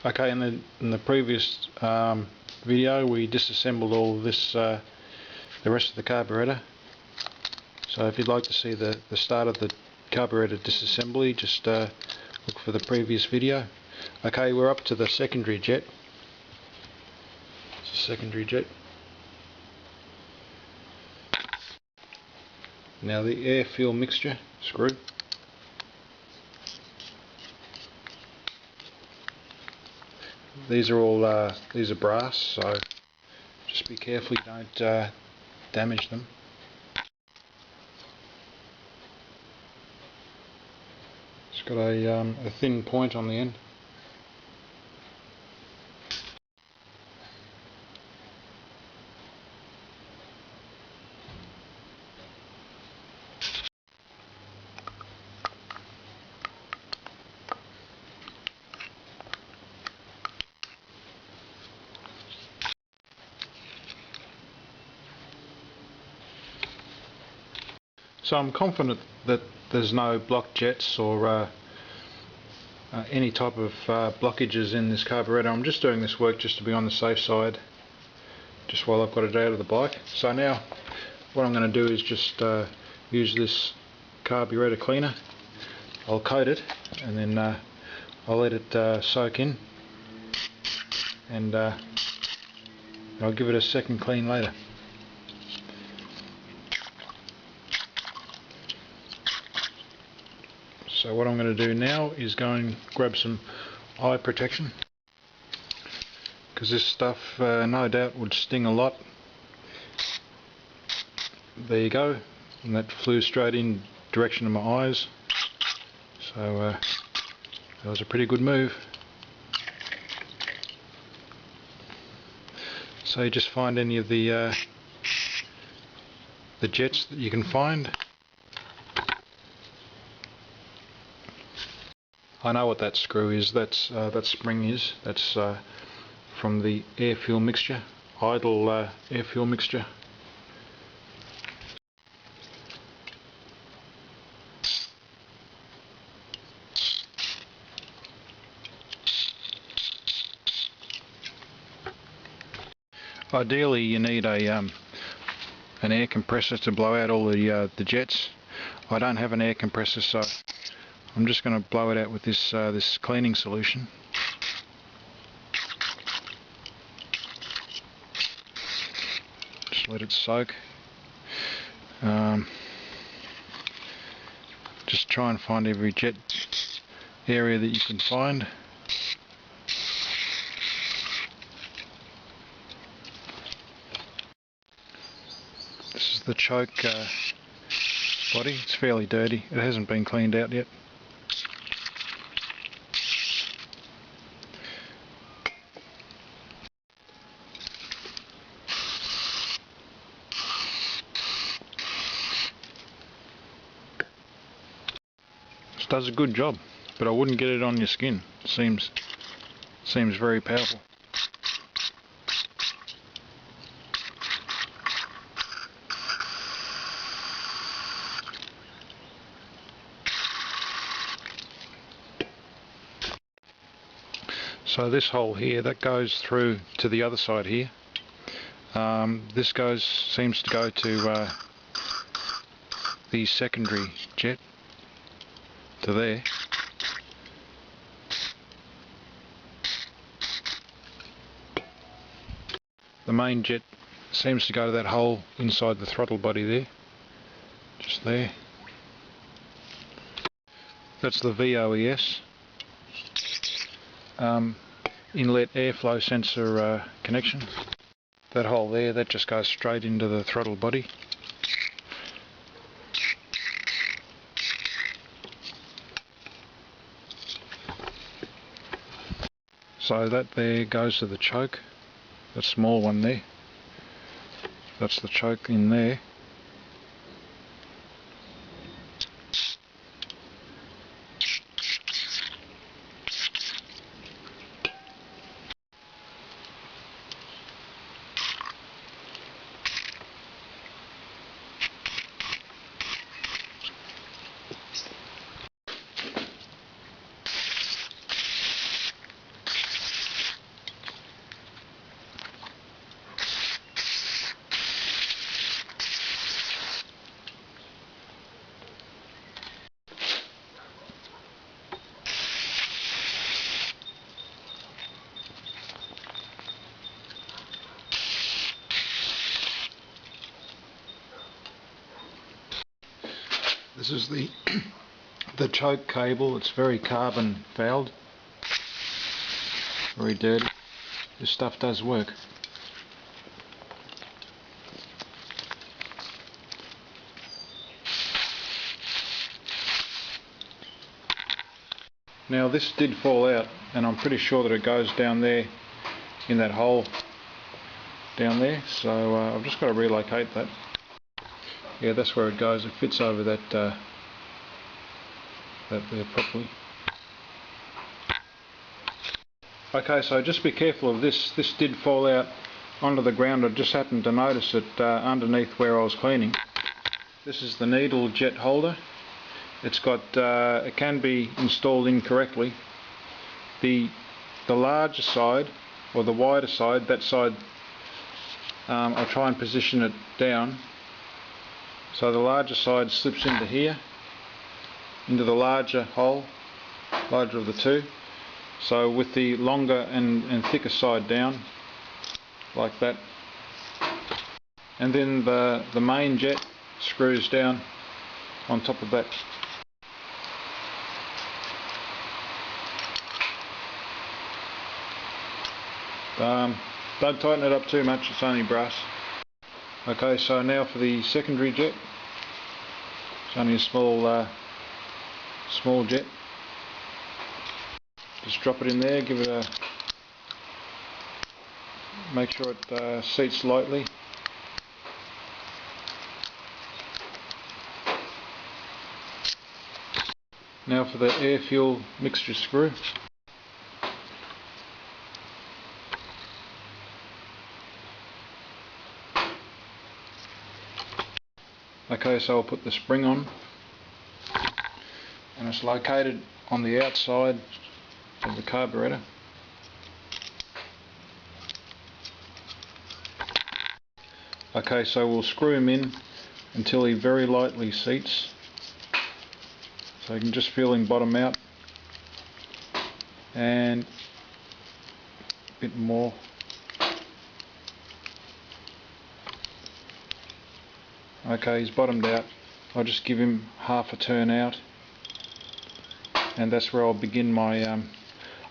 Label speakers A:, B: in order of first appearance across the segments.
A: Okay, in the previous video we disassembled all this, the rest of the carburetor. So if you'd like to see the start of the carburetor disassembly, just look for the previous video. Okay, we're up to the secondary jet. It's a secondary jet. Now the air-fuel mixture screw. These are all these are brass, so just be careful you don't damage them. It's got a thin point on the end. So I'm confident that there's no blocked jets or any type of blockages in this carburetor. I'm just doing this work just to be on the safe side, just while I've got it out of the bike. So now what I'm going to do is just use this carburetor cleaner. I'll coat it and then I'll let it soak in, and I'll give it a second clean later. So what I'm going to do now is go and grab some eye protection, because this stuff no doubt would sting a lot. There you go, and that flew straight in direction of my eyes, so that was a pretty good move. So you just find any of the jets that you can find. I know what that screw is. That spring is. That's from the air-fuel mixture, idle air-fuel mixture. Ideally, you need an air compressor to blow out all the jets. I don't have an air compressor, so I'm just going to blow it out with this this cleaning solution. Just let it soak. Just try and find every jet area that you can find. This is the choke body. It's fairly dirty. It hasn't been cleaned out yet. Does a good job, but I wouldn't get it on your skin. Seems very powerful. So this hole here, that goes through to the other side here. This seems to go to the secondary jet, to there. The main jet seems to go to that hole inside the throttle body there, just there. That's the VOES, inlet airflow sensor connection. That hole there, that just goes straight into the throttle body. So that there goes to the choke, that small one there. That's the choke in there. This is the the choke cable. It's very carbon fouled, very dirty. This stuff does work. Now this did fall out, and I'm pretty sure that it goes down there in that hole down there, so I've just got to relocate that. Yeah, that's where it goes. It fits over that that there properly. Okay, so just be careful of this. This did fall out onto the ground. I just happened to notice it underneath where I was cleaning. This is the needle jet holder. It's got it can be installed incorrectly. The larger side, or the wider side, that side, I'll try and position it down so the larger side slips into here, into the larger hole, larger of the two. So with the longer and thicker side down, like that, and then the main jet screws down on top of that. Don't tighten it up too much, it's only brass. Okay, so now for the secondary jet. It's only a small jet. Just drop it in there, give it make sure it seats lightly. Now for the air fuel mixture screw. Okay, so I'll put the spring on, and it's located on the outside of the carburetor. Okay, so we'll screw him in until he very lightly seats, so you can just feel him bottom out, and a bit more. Okay, he's bottomed out. I'll just give him half a turn out, and that's where I'll begin my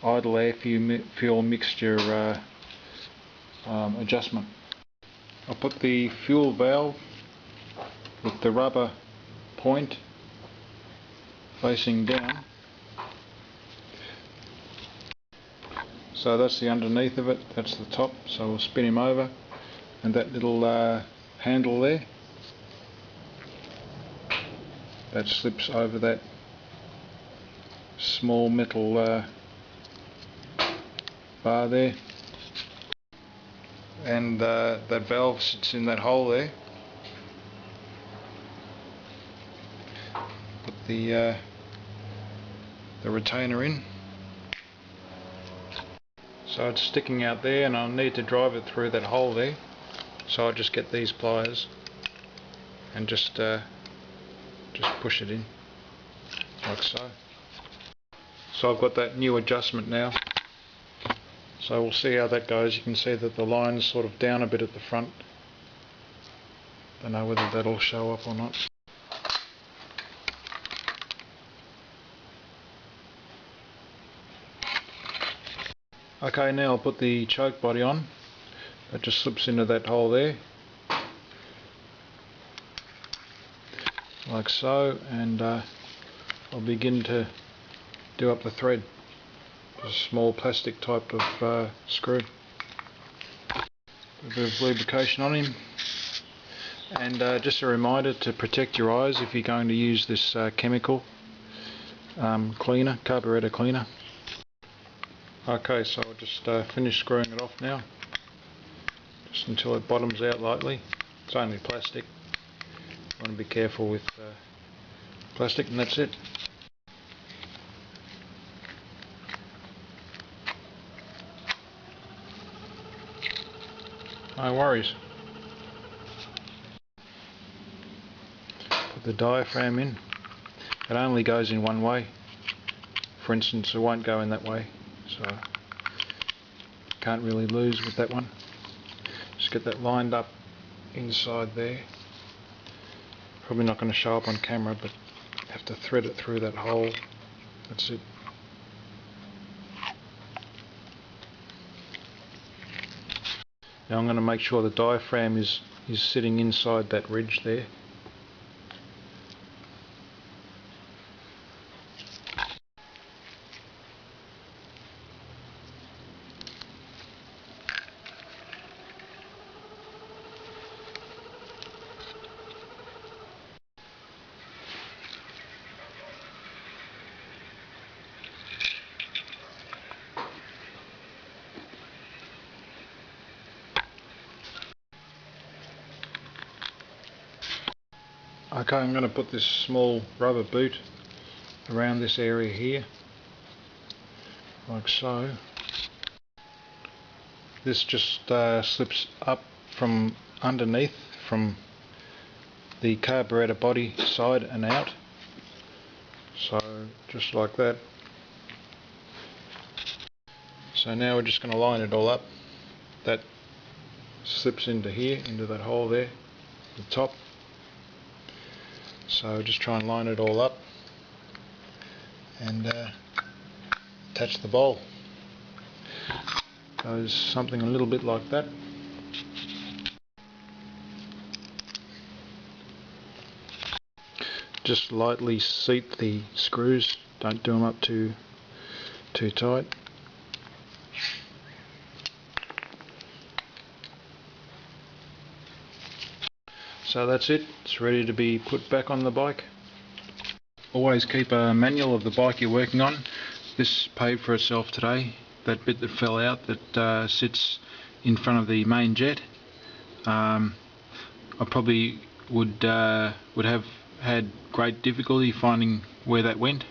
A: idle air fuel mixture adjustment. I'll put the fuel valve with the rubber point facing down. So that's the underneath of it, that's the top, so we'll spin him over, and that little handle there, that slips over that small metal bar there, and that valve sits in that hole there. Put the retainer in, so it's sticking out there, and I'll need to drive it through that hole there, so I'll just get these pliers and just push it in like so. So I've got that new adjustment now, so we'll see how that goes. You can see that the line's sort of down a bit at the front. Don't know whether that'll show up or not. Okay, now I'll put the choke body on. That just slips into that hole there, like so, and I'll begin to do up the thread. Just a small plastic type of screw. A bit of lubrication on him, and just a reminder to protect your eyes if you're going to use this chemical cleaner, carburetor cleaner. Okay, so I'll just finish screwing it off now, just until it bottoms out lightly. It's only plastic. You want to be careful with plastic, and that's it. No worries. Put the diaphragm in. It only goes in one way. For instance, it won't go in that way, so can't really lose with that one. Just get that lined up inside there. Probably not going to show up on camera, but Have to thread it through that hole. That's it. Now I'm going to make sure the diaphragm is sitting inside that ridge there. Okay, I'm going to put this small rubber boot around this area here, like so. This just slips up from underneath, from the carburetor body side and out. So just like that. So now we're just going to line it all up. That slips into here, into that hole there, the top. So just try and line it all up and attach the bowl. Goes something a little bit like that. Just lightly seat the screws, don't do them up too tight. So that's it, it's ready to be put back on the bike. Always keep a manual of the bike you're working on. This paid for itself today. That bit that fell out that sits in front of the main jet. I probably would have had great difficulty finding where that went,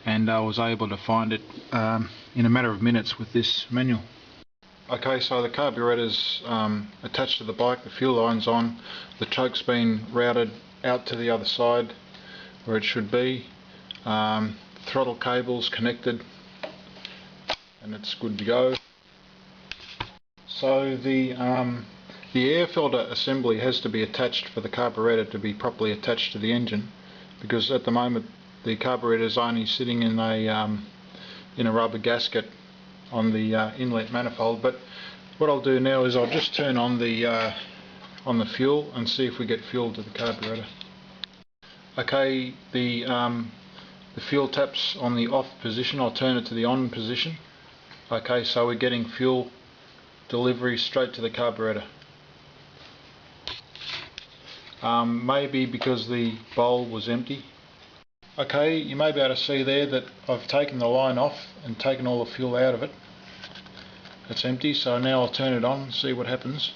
A: and I was able to find it in a matter of minutes with this manual. Okay, so the carburetor's attached to the bike, the fuel line's on, the choke's been routed out to the other side where it should be, throttle cable's connected, and it's good to go. So the air filter assembly has to be attached for the carburetor to be properly attached to the engine, because at the moment the carburetor is only sitting in a rubber gasket on the inlet manifold. But what I'll do now is I'll just turn on the fuel and see if we get fuel to the carburetor. Okay, the fuel tap's on the off position. I'll turn it to the on position. Okay, so we're getting fuel delivery straight to the carburetor. Maybe because the bowl was empty. Okay, you may be able to see there that I've taken the line off and taken all the fuel out of it. It's empty, so now I'll turn it on and see what happens.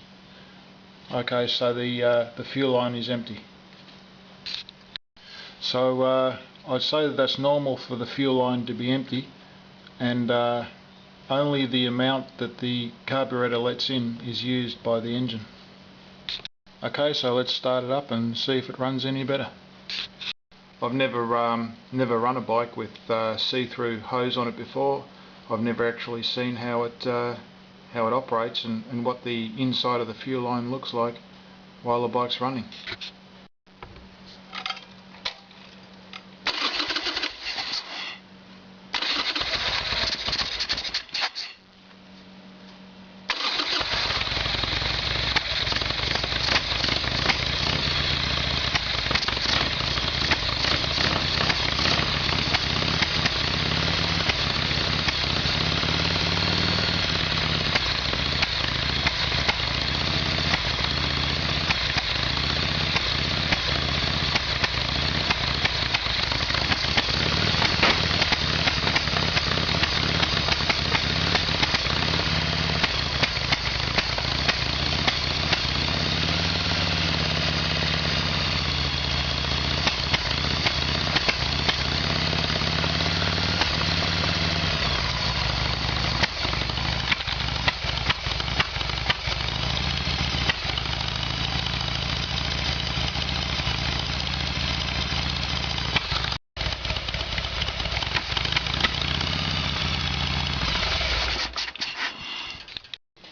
A: Okay, so the fuel line is empty. So I'd say that that's normal for the fuel line to be empty, and only the amount that the carburetor lets in is used by the engine. Okay, so let's start it up and see if it runs any better. I've never run a bike with see-through hose on it before. I've never actually seen how it operates and what the inside of the fuel line looks like while the bike's running.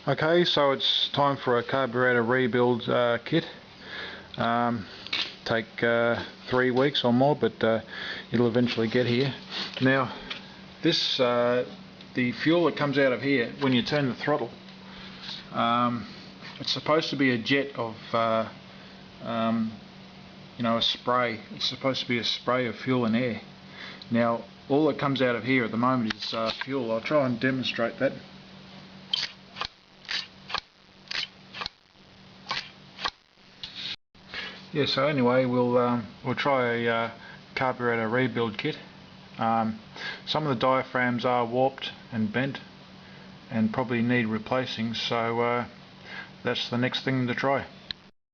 A: Okay, so it's time for a carburetor rebuild kit. take 3 weeks or more, but it'll eventually get here. Now this the fuel that comes out of here when you turn the throttle, it's supposed to be a jet of you know, a spray. It's supposed to be a spray of fuel and air. Now all that comes out of here at the moment is fuel. I'll try and demonstrate that. Yeah, so anyway, we'll try a carburetor rebuild kit. Some of the diaphragms are warped and bent and probably need replacing, so that's the next thing to try.